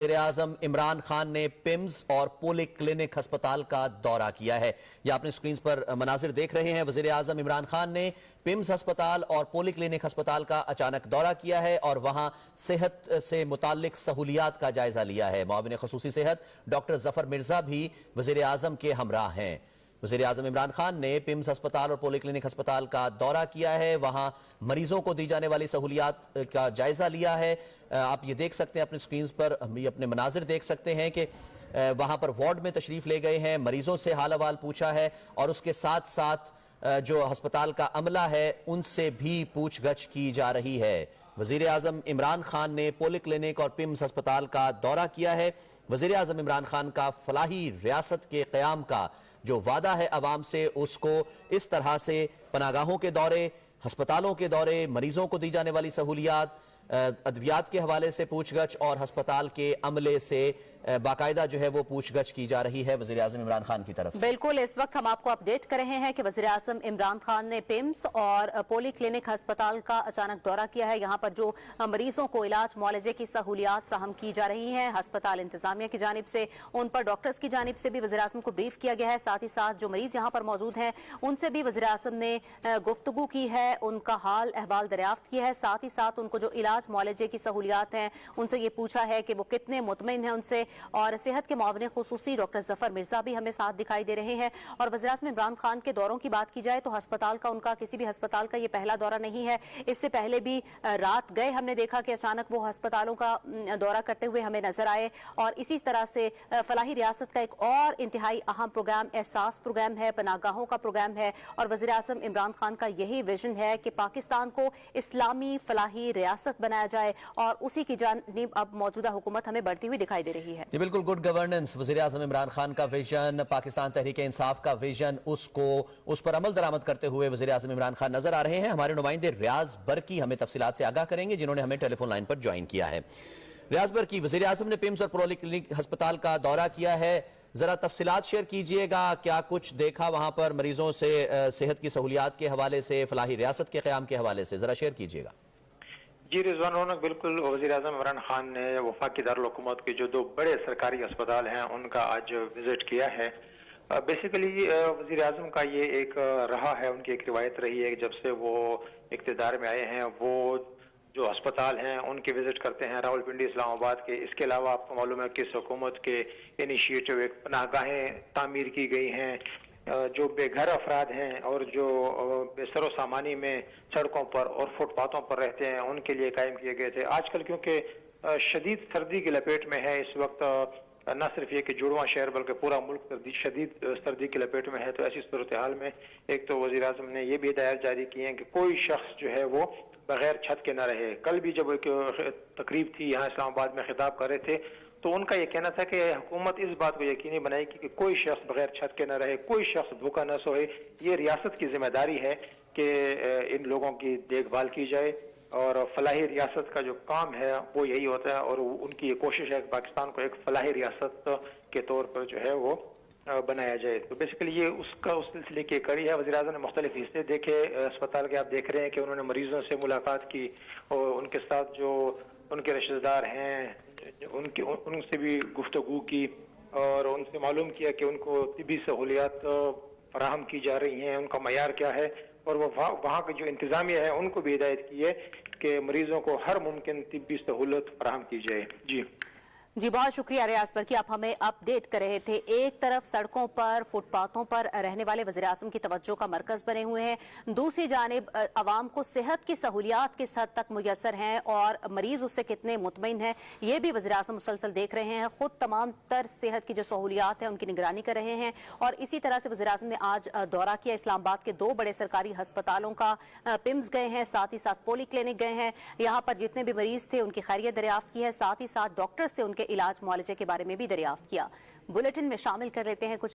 वज़ीर-ए-आज़म इमरान खान ने पिम्स और पोली क्लिनिक अस्पताल का दौरा किया है। ये आपने स्क्रीन पर मनाजिर देख रहे हैं। वज़ीर-ए-आज़म इमरान खान ने पिम्स अस्पताल और पोली क्लिनिक अस्पताल का अचानक दौरा किया है और वहां सेहत से मुताल्लिक सहूलियात का जायजा लिया है। मुआविन ख़ुसूसी सेहत डॉक्टर जफर मिर्जा भी वज़ीर-ए-आज़म के हमराह हैं। वज़ीर-ए-आज़म इमरान खान ने पिम्स अस्पताल और पोली क्लिनिक अस्पताल का दौरा किया है, वहां मरीजों को दी जाने वाली सहूलियात का जायजा लिया है। आप ये देख सकते हैं अपने स्क्रीन पर, ये अपने मनाजिर देख सकते हैं कि वहां पर वार्ड में तशरीफ ले गए हैं, मरीजों से हाल अहवाल पूछा है और उसके साथ साथ जो अस्पताल का अमला है उनसे भी पूछगछ की जा रही है। वज़ीर-ए-आज़म इमरान खान ने पोली क्लिनिक और पिम्स अस्पताल का दौरा किया है। वज़ीर-ए-आज़म इमरान खान का फलाही रियासत के क़याम का जो वादा है अवाम से, उसको इस तरह से पनागाहों के दौरे, अस्पतालों के दौरे, मरीजों को दी जाने वाली सहूलियात, अद्वियात के हवाले से पूछगछ और अस्पताल के अमले से बाकायदा जो है वो पूछगछ की जा रही है वज़ीर-ए-आज़म इमरान खान की तरफ से। बिल्कुल, इस वक्त हम आपको अपडेट कर रहे हैं कि वज़ीर-ए-आज़म इमरान खान ने पिम्स और पोली क्लिनिक अस्पताल का अचानक दौरा किया है। यहाँ पर जो मरीजों को इलाज मुआलजे की सहूलियात फराहम की जा रही हैं, अस्पताल इंतजामिया की जानिब से, उन पर डॉक्टर्स की जानिब से भी वज़ीर-ए-आज़म को ब्रीफ किया गया है। साथ ही साथ जो मरीज यहाँ पर मौजूद हैं उनसे भी वज़ीर-ए-आज़म ने गुफ्तगू की है, उनका हाल अहवाल दरियाफ्त किया है। साथ ही साथ उनको जो इलाज मुआलजे की सहूलियात हैं उनसे ये पूछा है कि वो कितने मुतमईन हैं उनसे। और सेहत के मुआविन खुसूसी डॉक्टर जफर मिर्जा भी हमें साथ दिखाई दे रहे हैं। और वज़ीर-ए-आज़म इमरान खान के दौरों की बात की जाए तो अस्पताल का, उनका किसी भी अस्पताल का ये पहला दौरा नहीं है। इससे पहले भी रात गए हमने देखा कि अचानक वो अस्पतालों का दौरा करते हुए हमें नजर आए। और इसी तरह से फलाही रियासत का एक और इंतहाई अहम प्रोग्राम एहसास प्रोग्राम है, पनागाहों का प्रोग्राम है। और वज़ीर-ए-आज़म इमरान खान का यही विजन है कि पाकिस्तान को इस्लामी फलाही रियासत बनाया जाए और उसी की जानिब अब मौजूदा हुकूमत हमें बढ़ती हुई दिखाई दे रही है। बिल्कुल, गुड गवर्नेंस वज़ीर-ए-आज़म इमरान खान का विजन, पाकिस्तान तहरीक इंसाफ का विजन, उस पर अमल दरामद करते हुए वज़ीर-ए-आज़म इमरान खान नजर आ रहे हैं। हमारे नुमाइंदे रियाज बरकी हमें तफसीलात से आगाह करेंगे, जिन्होंने हमें टेलीफोन लाइन पर ज्वाइन किया है। रियाज बरकी, वज़ीर-ए-आज़म ने पिम्स और पोली क्लिनिक अस्पताल का दौरा किया है, जरा तफसीलात शेयर कीजिएगा। क्या कुछ देखा वहां पर मरीजों से, सेहत की सहूलियात के हवाले से, फलाही रियासत के क़याम के हवाले से जरा शेयर कीजिएगा। जी रिजवान रौनक, बिल्कुल वज़ीर-ए-आज़म इमरान खान ने वफाकी दारुल हुकूमत के जो दो बड़े सरकारी अस्पताल हैं उनका आज विजिट किया है। बेसिकली वज़ीर-ए-आज़म का ये एक रहा है, उनकी एक रिवायत रही है कि जब से वो इक़्तिदार में आए हैं वो जो अस्पताल हैं उनके विजिट करते हैं, रावलपिंडी, इस्लामाबाद के। इसके अलावा आपको मालूम है कि इस हुकूमत के इनिशिएटिव एक पनाहगाहें तामीर की गई हैं, जो बेघर अफराद हैं और जो बेसरो सामानी में सड़कों पर और फुटपाथों पर रहते हैं उनके लिए कायम किए गए थे। आजकल क्योंकि शदीद सर्दी की लपेट में है इस वक्त, न सिर्फ ये कि जुड़वा शहर बल्कि पूरा मुल्क शदीद सर्दी की लपेट में है, तो ऐसी सूरत हाल में एक तो वज़ीर-ए-आज़म ने ये भी हिदायत जारी की है कि कोई शख्स जो है वो बगैर छत के न रहे। कल भी जब एक तकरीब थी यहाँ इस्लामाबाद में खिताब कर रहे थे तो उनका ये कहना था कि हुकूमत इस बात को यकीनी बनाएगी कि कोई शख्स बगैर छत के न रहे, कोई शख्स भूखा न सोए। ये रियासत की जिम्मेदारी है कि इन लोगों की देखभाल की जाए और फलाही रियासत का जो काम है वो यही होता है और उनकी ये कोशिश है कि पाकिस्तान को एक फलाही रियासत के तौर पर जो है वो बनाया जाए। तो बेसिकली ये उस सिलसिले की कड़ी है। वज़ीर-ए-आज़म ने मुख्तलिफ हिस्से देखे अस्पताल के। आप देख रहे हैं कि उन्होंने मरीजों से मुलाकात की और उनके साथ जो उनके रिश्तेदार हैं उनसे भी गुफ्तगू की और उनसे मालूम किया कि उनको तिब्बी सहूलियात फराहम की जा रही हैं, उनका मयार क्या है। और वो वहाँ के जो इंतजामिया है उनको भी हिदायत की है कि मरीजों को हर मुमकिन तिब्बी सहूलत फराहम की जाए। जी बहुत शुक्रिया रियाज पर कि आप हमें अपडेट कर रहे थे। एक तरफ सड़कों पर, फुटपाथों पर रहने वाले वज़ीर-ए-आज़म की तवज्जो का मरकज बने हुए हैं, दूसरी जानिब अवाम को सेहत की सहूलियात किस हद तक मुयसर हैं और मरीज उससे कितने मुतमईन हैं ये भी वज़ीर-ए-आज़म मुसलसल देख रहे हैं। खुद तमाम तर सेहत की जो सहूलियात है उनकी निगरानी कर रहे हैं। और इसी तरह से वज़ीर-ए-आज़म ने आज दौरा किया इस्लामाबाद के दो बड़े सरकारी अस्पतालों का। पिम्स गए हैं, साथ ही साथ पोली क्लिनिक गए हैं। यहाँ पर जितने भी मरीज थे उनकी खैरियत दरियाफ्त की है, साथ ही साथ डॉक्टर से उनके इलाज मुआलजे के बारे में भी दरियाफ्त किया। बुलेटिन में शामिल कर लेते हैं कुछ